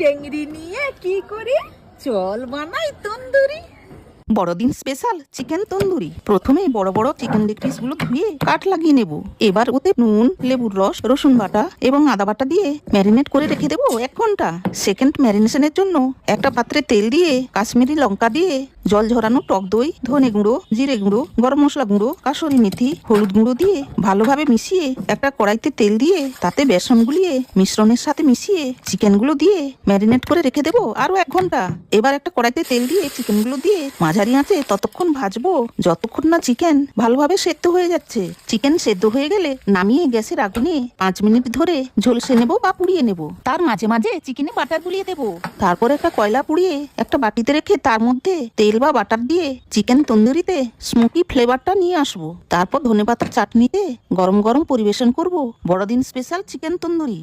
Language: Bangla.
চেংড়ি নিয়ে কি করি, চল বানাই তন্দুরি। বড়দিন স্পেশাল চিকেন তন্দুরি। প্রথমেই বড় বড় চিকেন লেগ পিস গুলো ধুয়ে কাট লাগিয়ে নেব। এবার ওতে নুন, লেবুর রস, রসুন বাটা এবং আদা বাটা দিয়ে ম্যারিনেট করে রেখে দেবো 1 ঘন্টা। সেকেন্ড ম্যারিনেশনের জন্য একটা পাত্রে তেল দিয়ে কাশ্মীরি লঙ্কা দিয়ে জল ঝরানো টক দই, ধনে গুঁড়ো, জিরে গুঁড়ো, গরম মশলা গুঁড়ো, কাসুরি মেথি, হলুদ গুঁড়ো দিয়ে ভালোভাবে মিশিয়ে একটা কড়াইতে তেল দিয়ে তাতে বেসন গুলিয়ে মিশ্রণের সাথে মিশিয়ে চিকেন গুলো দিয়ে ম্যারিনেট করে রেখে দেবো আরো 1 ঘন্টা। এবার একটা কড়াইতে তেল দিয়ে চিকেন গুলো দিয়ে মাঝারি আঁচে ততক্ষণ ভাজবো যতক্ষণ না চিকেন ভালোভাবে সেদ্ধ হয়ে যাচ্ছে। চিকেন সেদ্ধ হয়ে গেলে নামিয়ে গ্যাসের আগুনে 5 মিনিট ধরে ঝলসে নেবো বা পুড়িয়ে নেব। তার মাঝে মাঝে চিকেনে বাটার গুলিয়ে দেবো। তারপর একটা কয়লা পুড়িয়ে একটা বাটিতে রেখে তার মধ্যে তেল বা বাটার দিয়ে চিকেন তন্দুরিতে স্মোকি ফ্লেভারটা নিয়ে আসবো। তারপর ধনেপাতার চাটনিতে গরম গরম পরিবেশন করব বড়দিন স্পেশাল চিকেন তন্দুরি।